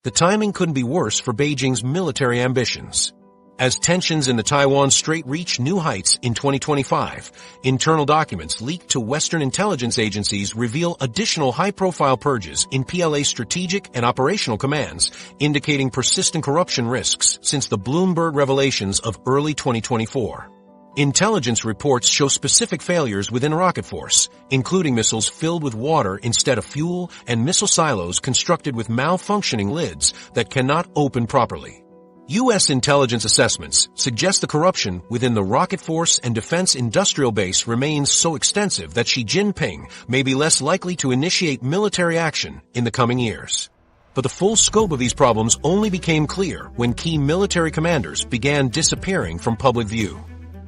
The timing couldn't be worse for Beijing's military ambitions. As tensions in the Taiwan Strait reach new heights in 2025, internal documents leaked to Western intelligence agencies reveal additional high-profile purges in PLA strategic and operational commands, indicating persistent corruption risks since the Bloomberg revelations of early 2024. Intelligence reports show specific failures within Rocket Force, including missiles filled with water instead of fuel and missile silos constructed with malfunctioning lids that cannot open properly. U.S. intelligence assessments suggest the corruption within the Rocket Force and Defense Industrial Base remains so extensive that Xi Jinping may be less likely to initiate military action in the coming years. But the full scope of these problems only became clear when key military commanders began disappearing from public view.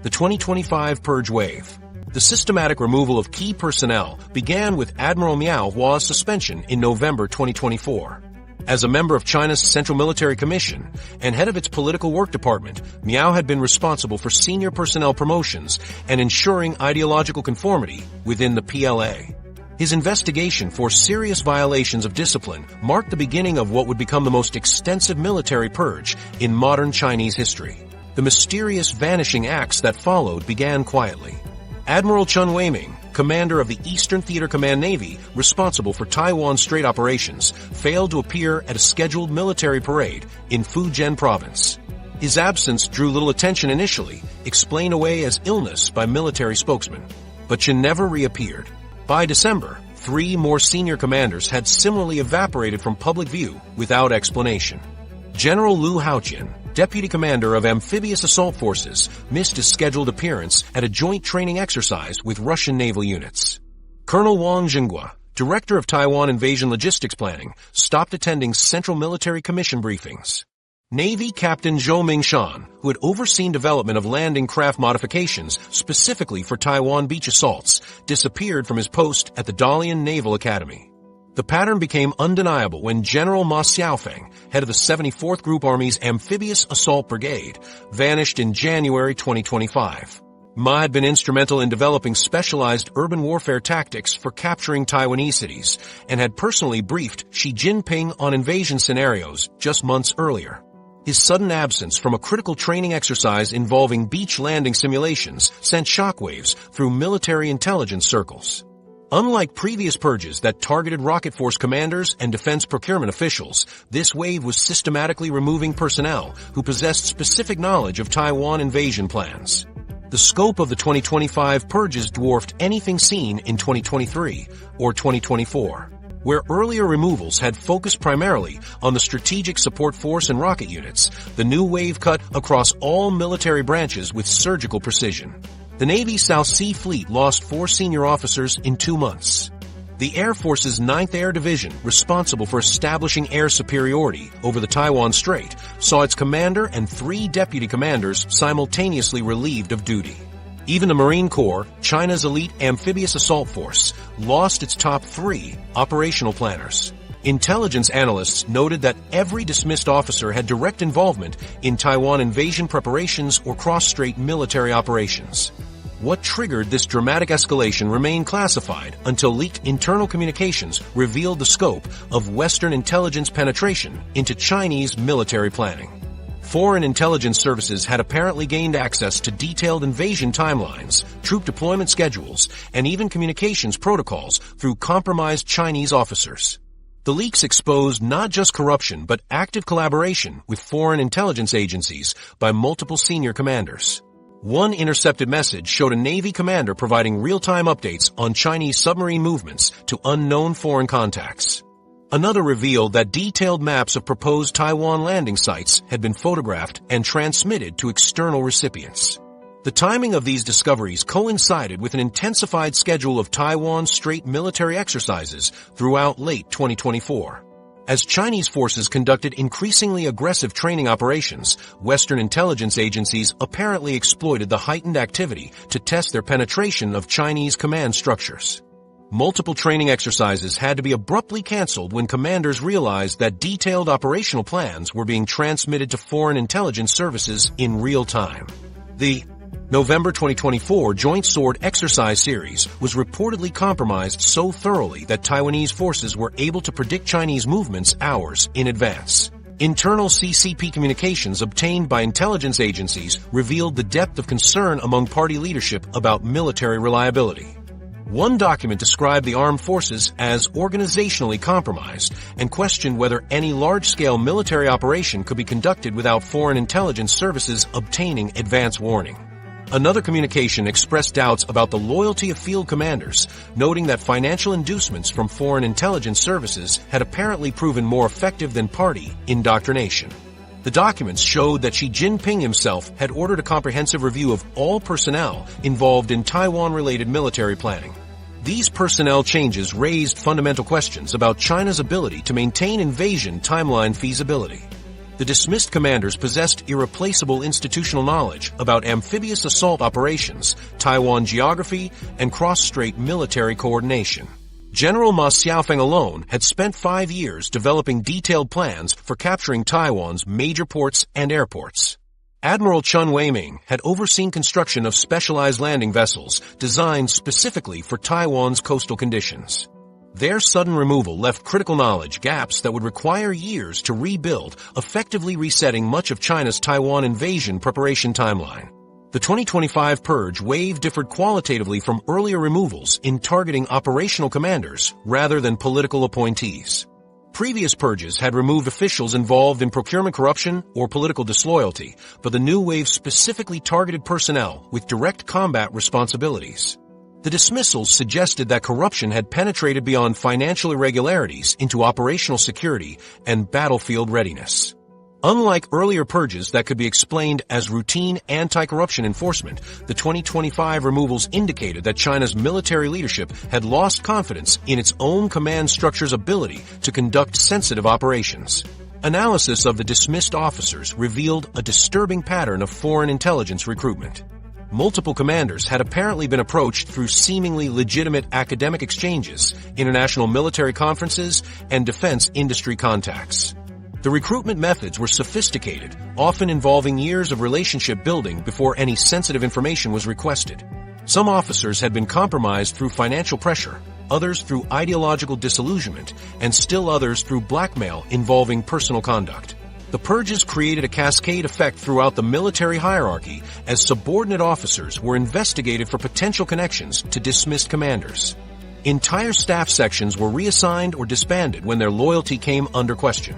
The 2025 Purge wave. The systematic removal of key personnel began with Admiral Miao Hua's suspension in November 2024. As a member of China's Central Military Commission and head of its political work department, Miao had been responsible for senior personnel promotions and ensuring ideological conformity within the PLA. His investigation for serious violations of discipline marked the beginning of what would become the most extensive military purge in modern Chinese history. The mysterious vanishing acts that followed began quietly. Admiral Chen Weiming, commander of the Eastern Theater Command Navy responsible for Taiwan Strait operations, failed to appear at a scheduled military parade in Fujian province. His absence drew little attention initially, explained away as illness by military spokesmen. But Chen never reappeared. By December, 3 more senior commanders had similarly evaporated from public view without explanation. General Liu Haojian, deputy commander of amphibious assault forces, missed his scheduled appearance at a joint training exercise with Russian naval units. Colonel Wang Jinghua, director of Taiwan invasion logistics planning, stopped attending Central Military Commission briefings. Navy Captain Zhou Mingshan, who had overseen development of landing craft modifications specifically for Taiwan beach assaults, disappeared from his post at the Dalian Naval Academy. The pattern became undeniable when General Ma Xiaofeng, head of the 74th Group Army's Amphibious Assault Brigade, vanished in January 2025. Ma had been instrumental in developing specialized urban warfare tactics for capturing Taiwanese cities and had personally briefed Xi Jinping on invasion scenarios just months earlier. His sudden absence from a critical training exercise involving beach landing simulations sent shockwaves through military intelligence circles. Unlike previous purges that targeted Rocket Force commanders and defense procurement officials, this wave was systematically removing personnel who possessed specific knowledge of Taiwan invasion plans. The scope of the 2025 purges dwarfed anything seen in 2023 or 2024, where earlier removals had focused primarily on the strategic support force and rocket units. The new wave cut across all military branches with surgical precision. The Navy's South Sea Fleet lost 4 senior officers in 2 months. The Air Force's 9th Air Division, responsible for establishing air superiority over the Taiwan Strait, saw its commander and 3 deputy commanders simultaneously relieved of duty. Even the Marine Corps, China's elite amphibious assault force, lost its top 3 operational planners. Intelligence analysts noted that every dismissed officer had direct involvement in Taiwan invasion preparations or cross-strait military operations. What triggered this dramatic escalation remained classified until leaked internal communications revealed the scope of Western intelligence penetration into Chinese military planning. Foreign intelligence services had apparently gained access to detailed invasion timelines, troop deployment schedules, and even communications protocols through compromised Chinese officers. The leaks exposed not just corruption but active collaboration with foreign intelligence agencies by multiple senior commanders. One intercepted message showed a Navy commander providing real-time updates on Chinese submarine movements to unknown foreign contacts. Another revealed that detailed maps of proposed Taiwan landing sites had been photographed and transmitted to external recipients. The timing of these discoveries coincided with an intensified schedule of Taiwan Strait military exercises throughout late 2024. As Chinese forces conducted increasingly aggressive training operations, Western intelligence agencies apparently exploited the heightened activity to test their penetration of Chinese command structures. Multiple training exercises had to be abruptly canceled when commanders realized that detailed operational plans were being transmitted to foreign intelligence services in real time. The November 2024 Joint Sword Exercise Series was reportedly compromised so thoroughly that Taiwanese forces were able to predict Chinese movements hours in advance. Internal CCP communications obtained by intelligence agencies revealed the depth of concern among party leadership about military reliability. One document described the armed forces as organizationally compromised and questioned whether any large-scale military operation could be conducted without foreign intelligence services obtaining advance warning. Another communication expressed doubts about the loyalty of field commanders, noting that financial inducements from foreign intelligence services had apparently proven more effective than party indoctrination. The documents showed that Xi Jinping himself had ordered a comprehensive review of all personnel involved in Taiwan-related military planning. These personnel changes raised fundamental questions about China's ability to maintain invasion timeline feasibility. The dismissed commanders possessed irreplaceable institutional knowledge about amphibious assault operations, Taiwan geography, and cross-strait military coordination. General Ma Xiaofeng alone had spent 5 years developing detailed plans for capturing Taiwan's major ports and airports. Admiral Chen Weiming had overseen construction of specialized landing vessels designed specifically for Taiwan's coastal conditions. Their sudden removal left critical knowledge gaps that would require years to rebuild, effectively resetting much of China's Taiwan invasion preparation timeline. The 2025 Purge wave differed qualitatively from earlier removals in targeting operational commanders rather than political appointees. Previous purges had removed officials involved in procurement corruption or political disloyalty, but the new wave specifically targeted personnel with direct combat responsibilities. The dismissals suggested that corruption had penetrated beyond financial irregularities into operational security and battlefield readiness. Unlike earlier purges that could be explained as routine anti-corruption enforcement, the 2025 removals indicated that China's military leadership had lost confidence in its own command structure's ability to conduct sensitive operations. Analysis of the dismissed officers revealed a disturbing pattern of foreign intelligence recruitment. Multiple commanders had apparently been approached through seemingly legitimate academic exchanges, international military conferences, and defense industry contacts. The recruitment methods were sophisticated, often involving years of relationship building before any sensitive information was requested. Some officers had been compromised through financial pressure, others through ideological disillusionment, and still others through blackmail involving personal conduct. The purges created a cascade effect throughout the military hierarchy as subordinate officers were investigated for potential connections to dismissed commanders. Entire staff sections were reassigned or disbanded when their loyalty came under question.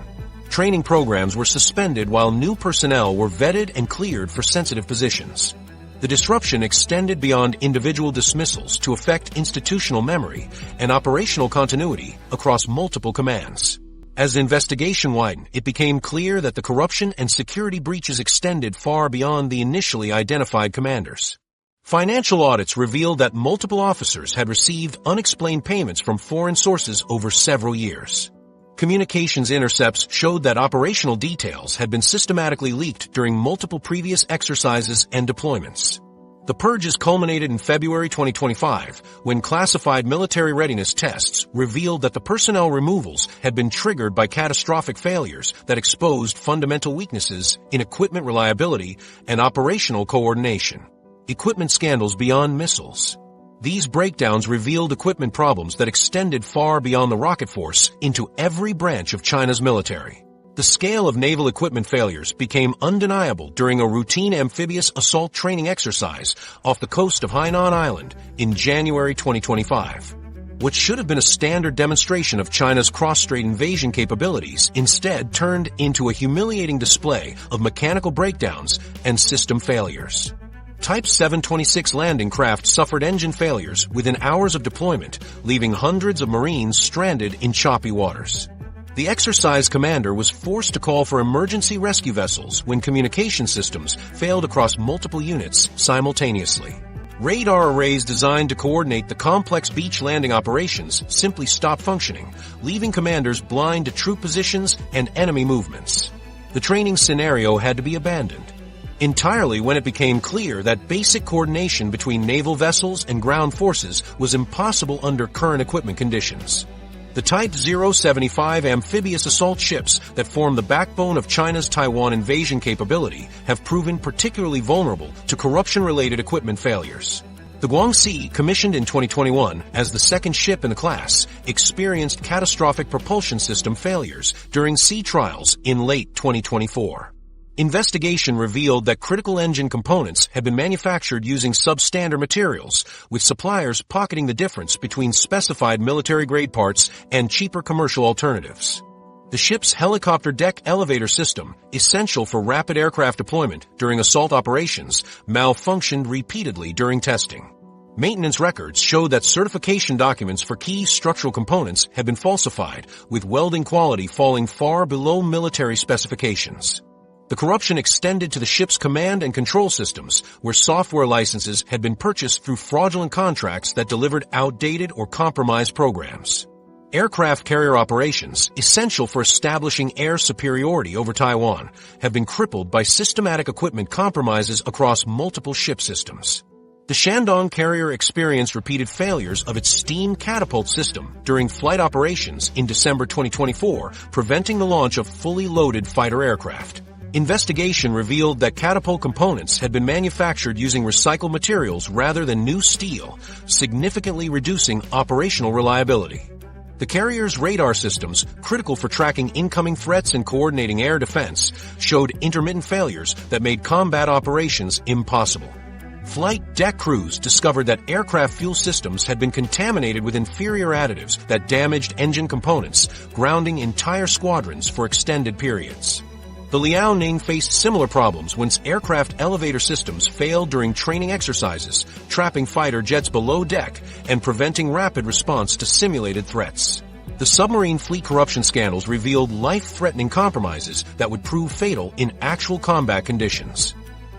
Training programs were suspended while new personnel were vetted and cleared for sensitive positions. The disruption extended beyond individual dismissals to affect institutional memory and operational continuity across multiple commands. As the investigation widened, it became clear that the corruption and security breaches extended far beyond the initially identified commanders. Financial audits revealed that multiple officers had received unexplained payments from foreign sources over several years. Communications intercepts showed that operational details had been systematically leaked during multiple previous exercises and deployments. The purges culminated in February 2025, when classified military readiness tests revealed that the personnel removals had been triggered by catastrophic failures that exposed fundamental weaknesses in equipment reliability and operational coordination. Equipment scandals beyond missiles. These breakdowns revealed equipment problems that extended far beyond the rocket force into every branch of China's military. The scale of naval equipment failures became undeniable during a routine amphibious assault training exercise off the coast of Hainan Island in January 2025. What should have been a standard demonstration of China's cross-strait invasion capabilities instead turned into a humiliating display of mechanical breakdowns and system failures. Type 726 landing craft suffered engine failures within hours of deployment, leaving hundreds of Marines stranded in choppy waters. The exercise commander was forced to call for emergency rescue vessels when communication systems failed across multiple units simultaneously. Radar arrays designed to coordinate the complex beach landing operations simply stopped functioning, leaving commanders blind to troop positions and enemy movements. The training scenario had to be abandoned entirely when it became clear that basic coordination between naval vessels and ground forces was impossible under current equipment conditions. The Type 075 amphibious assault ships that form the backbone of China's Taiwan invasion capability have proven particularly vulnerable to corruption-related equipment failures. The Guangxi, commissioned in 2021 as the second ship in the class, experienced catastrophic propulsion system failures during sea trials in late 2024. Investigation revealed that critical engine components had been manufactured using substandard materials, with suppliers pocketing the difference between specified military-grade parts and cheaper commercial alternatives. The ship's helicopter deck elevator system, essential for rapid aircraft deployment during assault operations, malfunctioned repeatedly during testing. Maintenance records showed that certification documents for key structural components had been falsified, with welding quality falling far below military specifications. The corruption extended to the ship's command and control systems, where software licenses had been purchased through fraudulent contracts that delivered outdated or compromised programs. Aircraft carrier operations, essential for establishing air superiority over Taiwan, have been crippled by systematic equipment compromises across multiple ship systems. The Shandong carrier experienced repeated failures of its steam catapult system during flight operations in December 2024, preventing the launch of fully loaded fighter aircraft. Investigation revealed that catapult components had been manufactured using recycled materials rather than new steel, significantly reducing operational reliability. The carrier's radar systems, critical for tracking incoming threats and coordinating air defense, showed intermittent failures that made combat operations impossible. Flight deck crews discovered that aircraft fuel systems had been contaminated with inferior additives that damaged engine components, grounding entire squadrons for extended periods. The Liaoning faced similar problems when aircraft elevator systems failed during training exercises, trapping fighter jets below deck and preventing rapid response to simulated threats. The submarine fleet corruption scandals revealed life-threatening compromises that would prove fatal in actual combat conditions.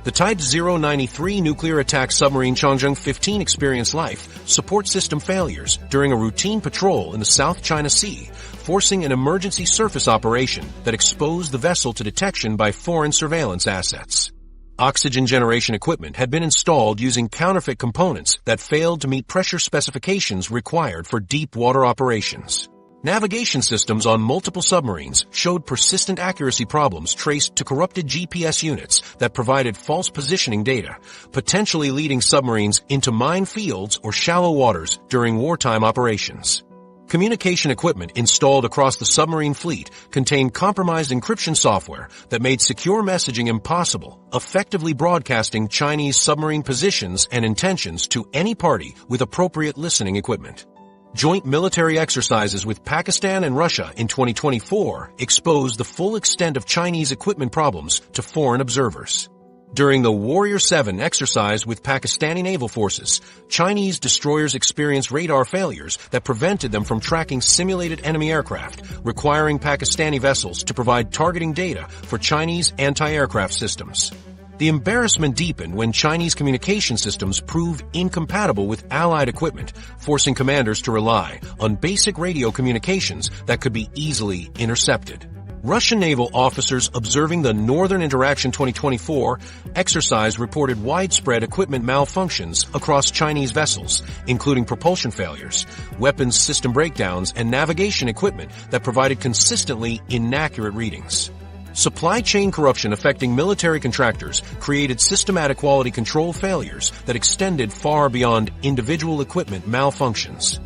The Type 093 nuclear attack submarine Changzheng 15 experienced life support system failures during a routine patrol in the South China Sea, forcing an emergency surface operation that exposed the vessel to detection by foreign surveillance assets. Oxygen generation equipment had been installed using counterfeit components that failed to meet pressure specifications required for deep water operations. Navigation systems on multiple submarines showed persistent accuracy problems traced to corrupted GPS units that provided false positioning data, potentially leading submarines into minefields or shallow waters during wartime operations. Communication equipment installed across the submarine fleet contained compromised encryption software that made secure messaging impossible, effectively broadcasting Chinese submarine positions and intentions to any party with appropriate listening equipment. Joint military exercises with Pakistan and Russia in 2024 exposed the full extent of Chinese equipment problems to foreign observers. During the Warrior 7 exercise with Pakistani naval forces, Chinese destroyers experienced radar failures that prevented them from tracking simulated enemy aircraft, requiring Pakistani vessels to provide targeting data for Chinese anti-aircraft systems. The embarrassment deepened when Chinese communication systems proved incompatible with Allied equipment, forcing commanders to rely on basic radio communications that could be easily intercepted. Russian naval officers observing the Northern Interaction 2024 exercise reported widespread equipment malfunctions across Chinese vessels, including propulsion failures, weapons system breakdowns, and navigation equipment that provided consistently inaccurate readings. Supply chain corruption affecting military contractors created systematic quality control failures that extended far beyond individual equipment malfunctions.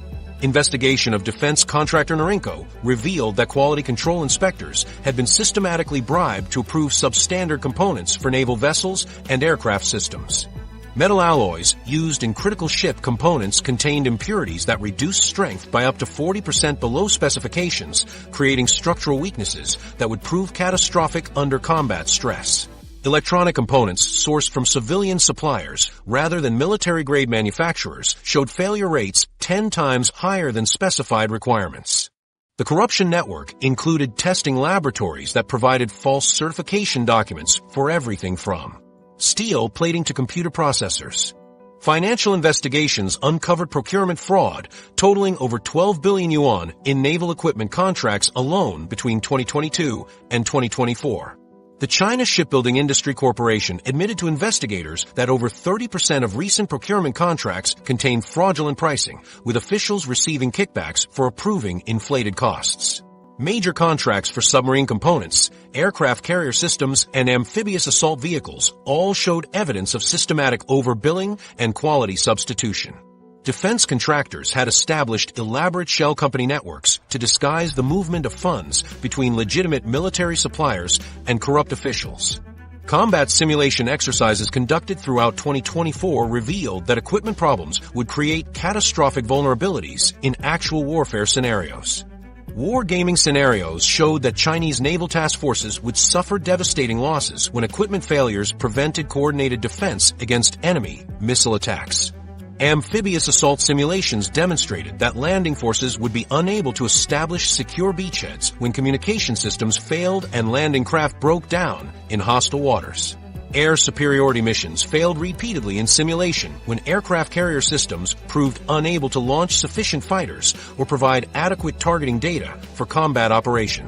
Investigation of defense contractor Norinco revealed that quality control inspectors had been systematically bribed to approve substandard components for naval vessels and aircraft systems. Metal alloys used in critical ship components contained impurities that reduced strength by up to 40% below specifications, creating structural weaknesses that would prove catastrophic under combat stress. Electronic components sourced from civilian suppliers rather than military-grade manufacturers showed failure rates 10 times higher than specified requirements. The corruption network included testing laboratories that provided false certification documents for everything from steel plating to computer processors. Financial investigations uncovered procurement fraud totaling over 12 billion yuan in naval equipment contracts alone between 2022 and 2024. The China Shipbuilding Industry Corporation admitted to investigators that over 30% of recent procurement contracts contain fraudulent pricing, with officials receiving kickbacks for approving inflated costs. Major contracts for submarine components, aircraft carrier systems, and amphibious assault vehicles all showed evidence of systematic overbilling and quality substitution. Defense contractors had established elaborate shell company networks to disguise the movement of funds between legitimate military suppliers and corrupt officials. Combat simulation exercises conducted throughout 2024 revealed that equipment problems would create catastrophic vulnerabilities in actual warfare scenarios. Wargaming scenarios showed that Chinese naval task forces would suffer devastating losses when equipment failures prevented coordinated defense against enemy missile attacks. Amphibious assault simulations demonstrated that landing forces would be unable to establish secure beachheads when communication systems failed and landing craft broke down in hostile waters. Air superiority missions failed repeatedly in simulation when aircraft carrier systems proved unable to launch sufficient fighters or provide adequate targeting data for combat operations.